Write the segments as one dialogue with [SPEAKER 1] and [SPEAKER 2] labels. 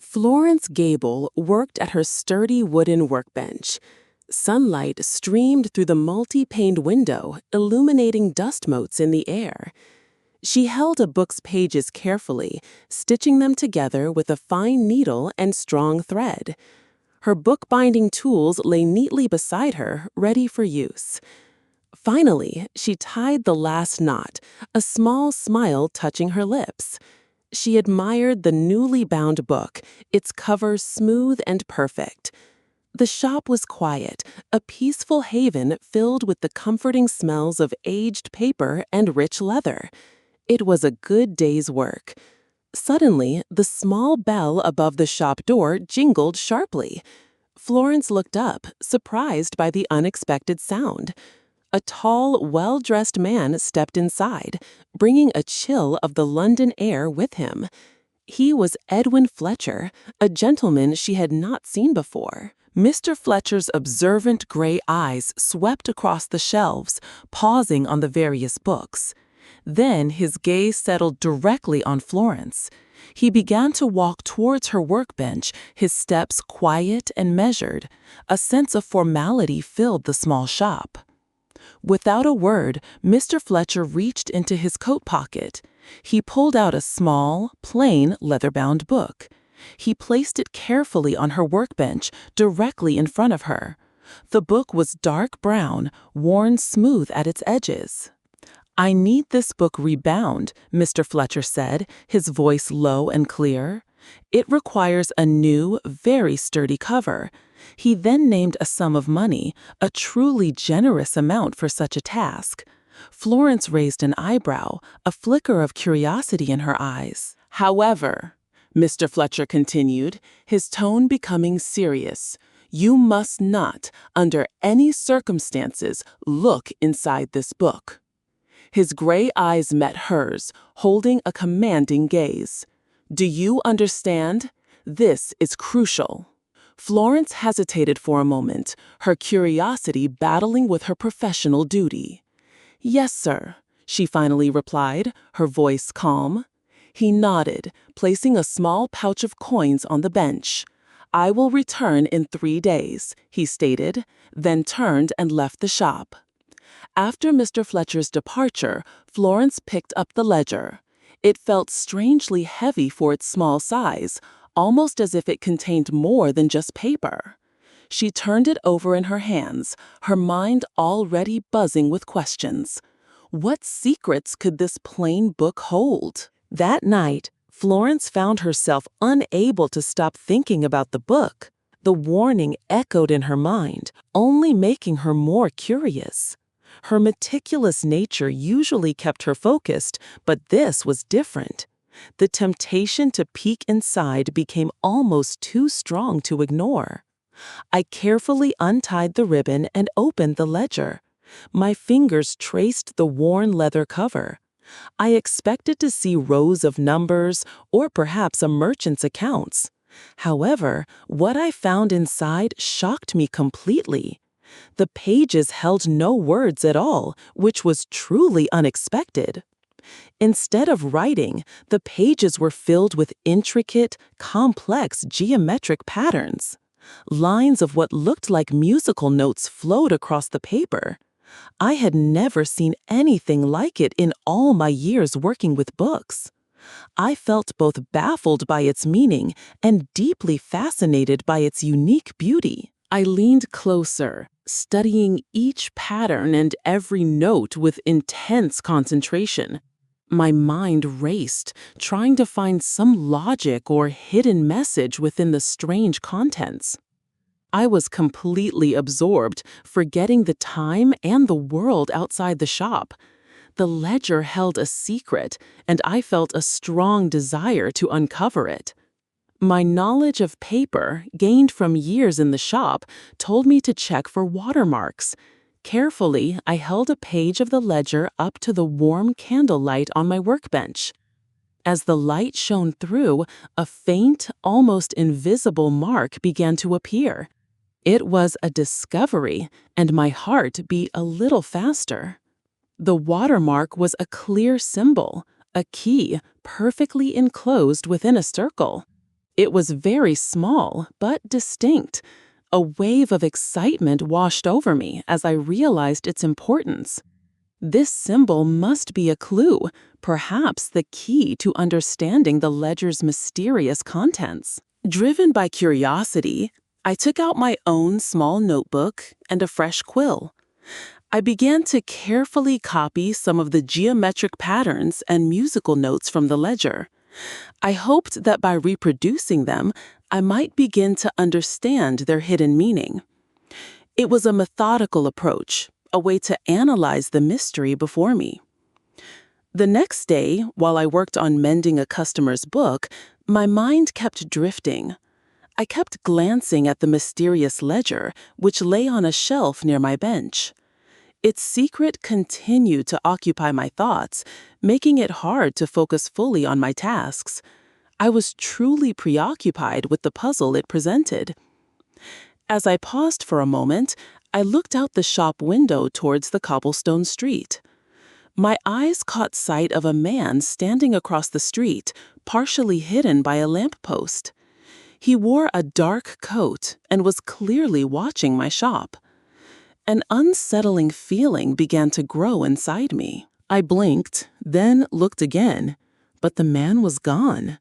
[SPEAKER 1] Florence Gable worked at her sturdy wooden workbench. Sunlight streamed through the multi-paned window, illuminating dust motes in the air. She held a book's pages carefully, stitching them together with a fine needle and strong thread. Her bookbinding tools lay neatly beside her, ready for use. Finally, she tied the last knot, a small smile touching her lips. She admired the newly bound book, its cover smooth and perfect. The shop was quiet, a peaceful haven filled with the comforting smells of aged paper and rich leather. It was a good day's work. Suddenly, the small bell above the shop door jingled sharply. Florence looked up, surprised by the unexpected sound. A tall, well-dressed man stepped inside, bringing a chill of the London air with him. He was Edwin Fletcher, a gentleman she had not seen before. Mr. Fletcher's observant gray eyes swept across the shelves, pausing on the various books. Then his gaze settled directly on Florence. He began to walk towards her workbench, his steps quiet and measured. A sense of formality filled the small shop. Without a word, Mr. Fletcher reached into his coat pocket. He pulled out a small, plain, leather-bound book. He placed it carefully on her workbench, directly in front of her. The book was dark brown, worn smooth at its edges. "I need this book rebound," Mr. Fletcher said, his voice low and clear. "It requires a new, very sturdy cover." He then named a sum of money, a truly generous amount for such a task. Florence raised an eyebrow, a flicker of curiosity in her eyes. "However," Mr. Fletcher continued, his tone becoming serious, "you must not, under any circumstances, look inside this book." His gray eyes met hers, holding a commanding gaze. "Do you understand? This is crucial." Florence hesitated for a moment, her curiosity battling with her professional duty. "Yes, sir," she finally replied, her voice calm. He nodded, placing a small pouch of coins on the bench. "I will return in 3 days," he stated, then turned and left the shop. After Mr. Fletcher's departure, Florence picked up the ledger. It felt strangely heavy for its small size, almost as if it contained more than just paper. She turned it over in her hands, her mind already buzzing with questions. What secrets could this plain book hold? That night, Florence found herself unable to stop thinking about the book. The warning echoed in her mind, only making her more curious. Her meticulous nature usually kept her focused, but this was different. The temptation to peek inside became almost too strong to ignore. I carefully untied the ribbon and opened the ledger. My fingers traced the worn leather cover. I expected to see rows of numbers or perhaps a merchant's accounts. However, what I found inside shocked me completely. The pages held no words at all, which was truly unexpected. Instead of writing, the pages were filled with intricate, complex geometric patterns. Lines of what looked like musical notes flowed across the paper. I had never seen anything like it in all my years working with books. I felt both baffled by its meaning and deeply fascinated by its unique beauty. I leaned closer, studying each pattern and every note with intense concentration. My mind raced, trying to find some logic or hidden message within the strange contents. I was completely absorbed, forgetting the time and the world outside the shop. The ledger held a secret, and I felt a strong desire to uncover it. My knowledge of paper, gained from years in the shop, told me to check for watermarks. Carefully, I held a page of the ledger up to the warm candlelight on my workbench. As the light shone through, a faint, almost invisible mark began to appear. It was a discovery, and my heart beat a little faster. The watermark was a clear symbol, a key perfectly enclosed within a circle. It was very small, but distinct. A wave of excitement washed over me as I realized its importance. This symbol must be a clue, perhaps the key to understanding the ledger's mysterious contents. Driven by curiosity, I took out my own small notebook and a fresh quill. I began to carefully copy some of the geometric patterns and musical notes from the ledger. I hoped that by reproducing them, I might begin to understand their hidden meaning. It was a methodical approach, a way to analyze the mystery before me. The next day, while I worked on mending a customer's book, my mind kept drifting. I kept glancing at the mysterious ledger, which lay on a shelf near my bench. Its secret continued to occupy my thoughts, making it hard to focus fully on my tasks. I was truly preoccupied with the puzzle it presented. As I paused for a moment, I looked out the shop window towards the cobblestone street. My eyes caught sight of a man standing across the street, partially hidden by a lamppost. He wore a dark coat and was clearly watching my shop. An unsettling feeling began to grow inside me. I blinked, then looked again, but the man was gone.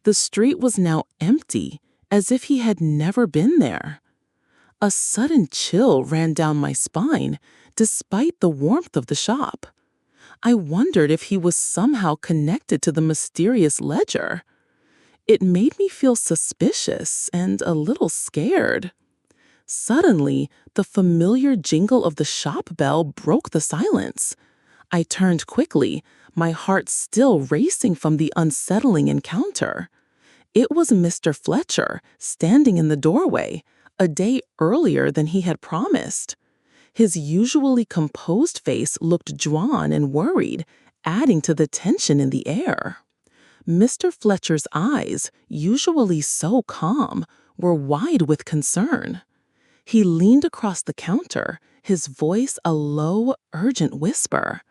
[SPEAKER 1] The street was now empty, as if he had never been there. A sudden chill ran down my spine, despite the warmth of the shop. I wondered if he was somehow connected to the mysterious ledger. It made me feel suspicious and a little scared. Suddenly, the familiar jingle of the shop bell broke the silence. I turned quickly, my heart still racing from the unsettling encounter. It was Mr. Fletcher, standing in the doorway, a day earlier than he had promised. His usually composed face looked drawn and worried, adding to the tension in the air. Mr. Fletcher's eyes, usually so calm, were wide with concern. He leaned across the counter, his voice a low, urgent whisper.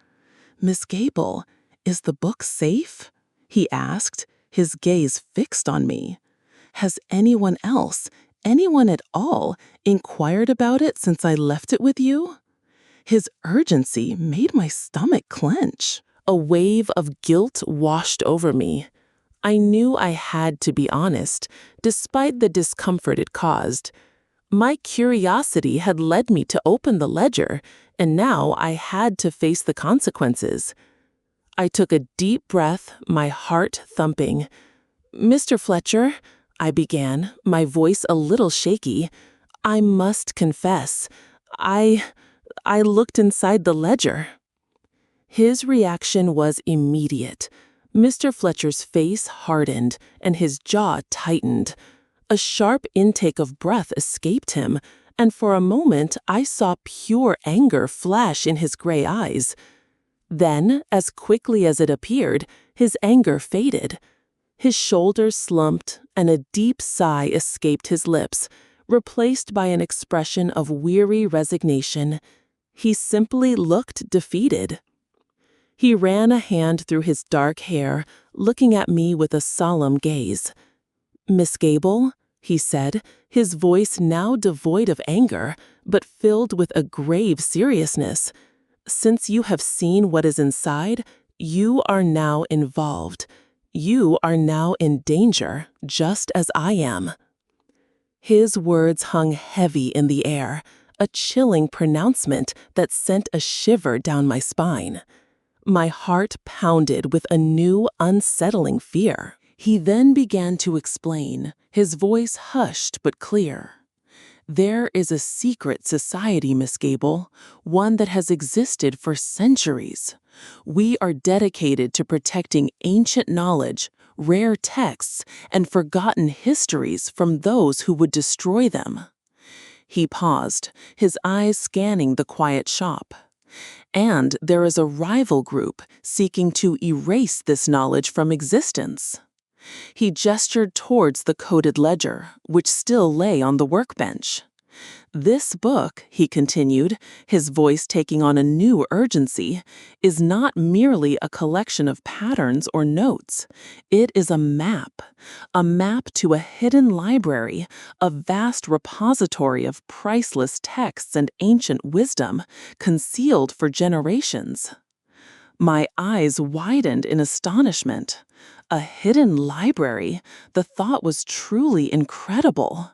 [SPEAKER 1] "Miss Gable, is the book safe?" he asked, his gaze fixed on me. "Has anyone else, anyone at all, inquired about it since I left it with you?" His urgency made my stomach clench. A wave of guilt washed over me. I knew I had to be honest, despite the discomfort it caused. My curiosity had led me to open the ledger, and now I had to face the consequences. I took a deep breath, my heart thumping. "Mr. Fletcher," I began, my voice a little shaky, "I must confess, I looked inside the ledger." His reaction was immediate. Mr. Fletcher's face hardened and his jaw tightened. A sharp intake of breath escaped him, and for a moment I saw pure anger flash in his gray eyes. Then, as quickly as it appeared, his anger faded. His shoulders slumped, and a deep sigh escaped his lips, replaced by an expression of weary resignation. He simply looked defeated. He ran a hand through his dark hair, looking at me with a solemn gaze. "Miss Gable," he said, his voice now devoid of anger, but filled with a grave seriousness. "Since you have seen what is inside, you are now involved. You are now in danger, just as I am." His words hung heavy in the air, a chilling pronouncement that sent a shiver down my spine. My heart pounded with a new, unsettling fear. He then began to explain, his voice hushed but clear. "There is a secret society, Miss Gable, one that has existed for centuries. We are dedicated to protecting ancient knowledge, rare texts, and forgotten histories from those who would destroy them." He paused, his eyes scanning the quiet shop. "And there is a rival group seeking to erase this knowledge from existence." He gestured towards the coded ledger, which still lay on the workbench. This book, he continued, his voice taking on a new urgency, is not merely a collection of patterns or notes. It is a map to a hidden library, a vast repository of priceless texts and ancient wisdom, concealed for generations. My eyes widened in astonishment. A hidden library? The thought was truly incredible.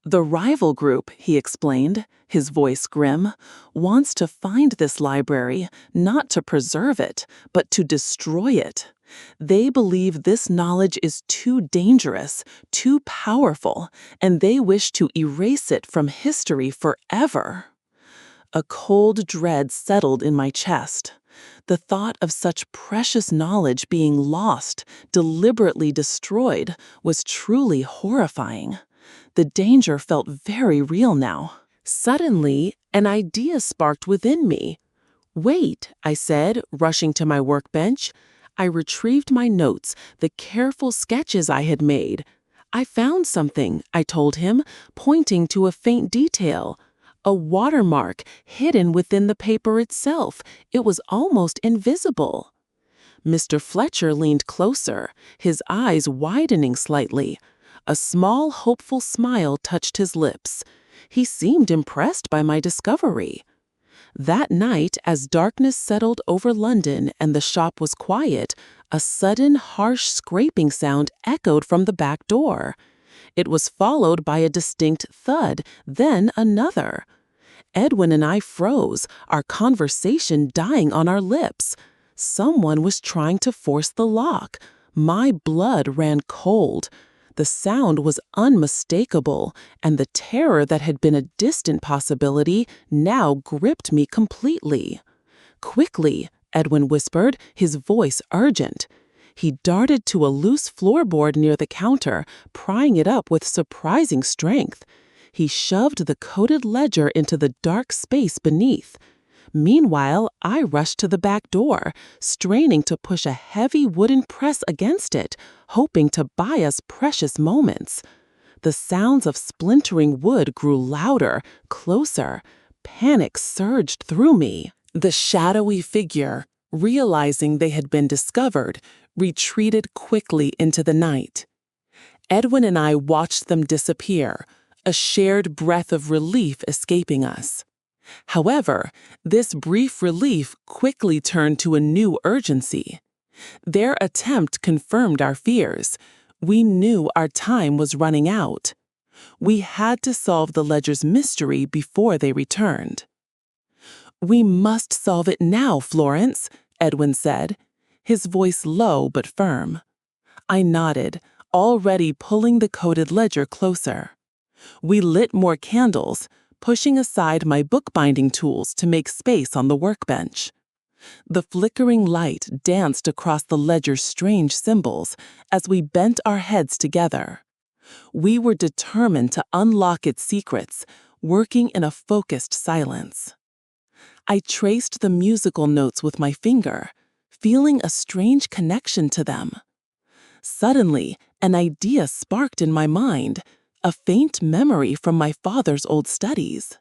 [SPEAKER 1] The rival group, he explained, his voice grim, wants to find this library, not to preserve it, but to destroy it. They believe this knowledge is too dangerous, too powerful, and they wish to erase it from history forever. A cold dread settled in my chest. The thought of such precious knowledge being lost, deliberately destroyed, was truly horrifying. The danger felt very real now. Suddenly, an idea sparked within me. "Wait," I said, rushing to my workbench. I retrieved my notes, the careful sketches I had made. "I found something," I told him, pointing to a faint detail. A watermark hidden within the paper itself. It was almost invisible. Mr. Fletcher leaned closer, his eyes widening slightly. A small, hopeful smile touched his lips. He seemed impressed by my discovery. That night, as darkness settled over London and the shop was quiet, a sudden, harsh scraping sound echoed from the back door. It was followed by a distinct thud, then another. Edwin and I froze, our conversation dying on our lips. Someone was trying to force the lock. My blood ran cold. The sound was unmistakable, and the terror that had been a distant possibility now gripped me completely. "Quickly," Edwin whispered, his voice urgent. He darted to a loose floorboard near the counter, prying it up with surprising strength. He shoved the coated ledger into the dark space beneath. Meanwhile, I rushed to the back door, straining to push a heavy wooden press against it, hoping to buy us precious moments. The sounds of splintering wood grew louder, closer. Panic surged through me. The shadowy figure, realizing they had been discovered, retreated quickly into the night. Edwin and I watched them disappear, a shared breath of relief escaping us. However, this brief relief quickly turned to a new urgency. Their attempt confirmed our fears. We knew our time was running out. We had to solve the ledger's mystery before they returned. "We must solve it now, Florence," Edwin said, his voice low but firm. I nodded, already pulling the coated ledger closer. We lit more candles, pushing aside my bookbinding tools to make space on the workbench. The flickering light danced across the ledger's strange symbols as we bent our heads together. We were determined to unlock its secrets, working in a focused silence. I traced the musical notes with my finger, feeling a strange connection to them. Suddenly, an idea sparked in my mind, a faint memory from my father's old studies.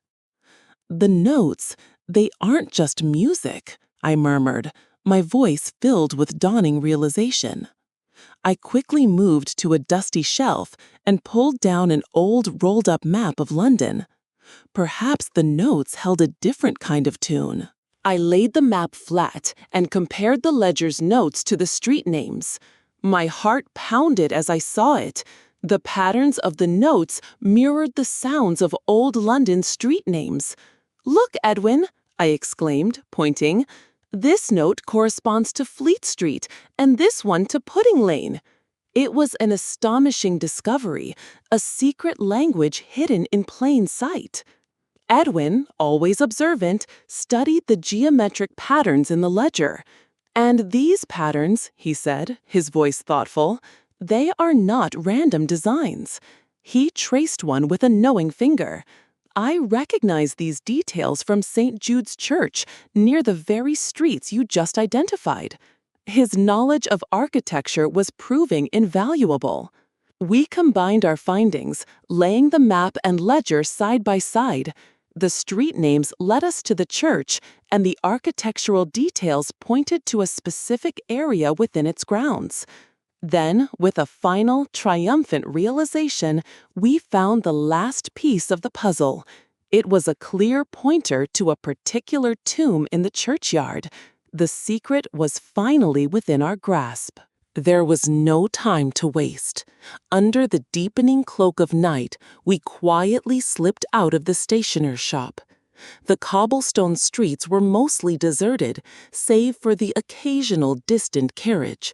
[SPEAKER 1] "The notes, they aren't just music," I murmured, my voice filled with dawning realization. I quickly moved to a dusty shelf and pulled down an old rolled-up map of London. Perhaps the notes held a different kind of tune. I laid the map flat and compared the ledger's notes to the street names. My heart pounded as I saw it. The patterns of the notes mirrored the sounds of old London street names. "Look, Edwin," I exclaimed, pointing. "This note corresponds to Fleet Street, and this one to Pudding Lane." It was an astonishing discovery, a secret language hidden in plain sight. Edwin, always observant, studied the geometric patterns in the ledger. "And these patterns," he said, his voice thoughtful, "they are not random designs." He traced one with a knowing finger. "I recognize these details from St. Jude's Church, near the very streets you just identified." His knowledge of architecture was proving invaluable. We combined our findings, laying the map and ledger side by side. The street names led us to the church, and the architectural details pointed to a specific area within its grounds. Then, with a final, triumphant realization, we found the last piece of the puzzle. It was a clear pointer to a particular tomb in the churchyard. The secret was finally within our grasp. There was no time to waste. Under the deepening cloak of night, we quietly slipped out of the stationer's shop. The cobblestone streets were mostly deserted, save for the occasional distant carriage.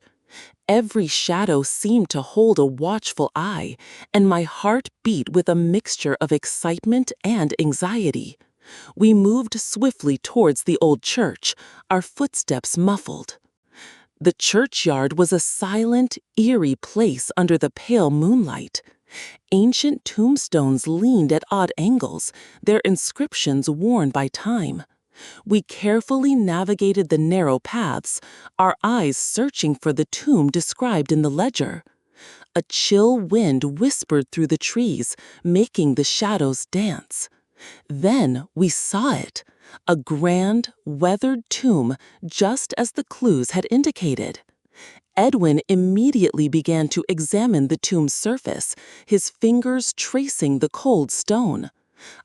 [SPEAKER 1] Every shadow seemed to hold a watchful eye, and my heart beat with a mixture of excitement and anxiety. We moved swiftly towards the old church, our footsteps muffled. The churchyard was a silent, eerie place under the pale moonlight. Ancient tombstones leaned at odd angles, their inscriptions worn by time. We carefully navigated the narrow paths, our eyes searching for the tomb described in the ledger. A chill wind whispered through the trees, making the shadows dance. Then we saw it, a grand, weathered tomb, just as the clues had indicated. Edwin immediately began to examine the tomb's surface, his fingers tracing the cold stone.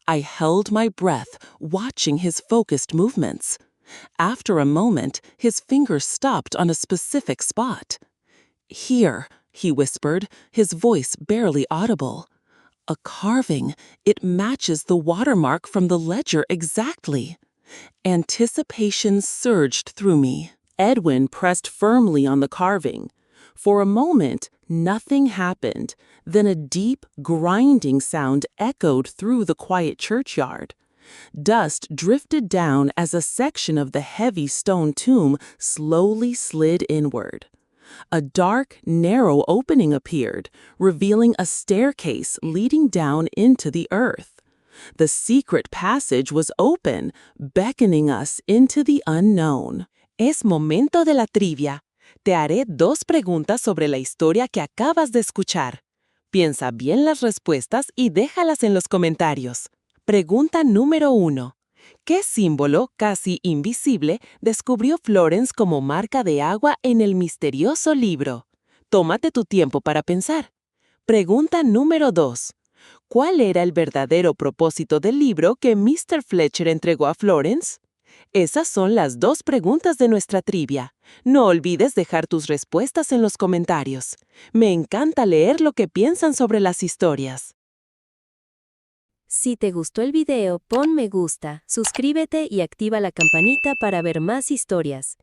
[SPEAKER 1] I held my breath, watching his focused movements. After a moment, his fingers stopped on a specific spot. "Here," he whispered, his voice barely audible. "A carving. It matches the watermark from the ledger exactly." Anticipation surged through me. Edwin pressed firmly on the carving. For a moment, nothing happened. Then a deep, grinding sound echoed through the quiet churchyard. Dust drifted down as a section of the heavy stone tomb slowly slid inward. A dark, narrow opening appeared, revealing a staircase leading down into the earth. The secret passage was open, beckoning us into the unknown. Es momento de la trivia. Te haré 2 preguntas sobre la historia que acabas de escuchar. Piensa bien las respuestas y déjalas en los comentarios. Pregunta número 1. ¿Qué símbolo, casi invisible, descubrió Florence como marca de agua en el misterioso libro? Tómate tu tiempo para pensar. Pregunta número 2. ¿Cuál era el verdadero propósito del libro que Mr. Fletcher entregó a Florence? Esas son las 2 preguntas de nuestra trivia. No olvides dejar tus respuestas en los comentarios. Me encanta leer lo que piensan sobre las historias.
[SPEAKER 2] Si te gustó el video, pon me gusta, suscríbete y activa la campanita para ver más historias.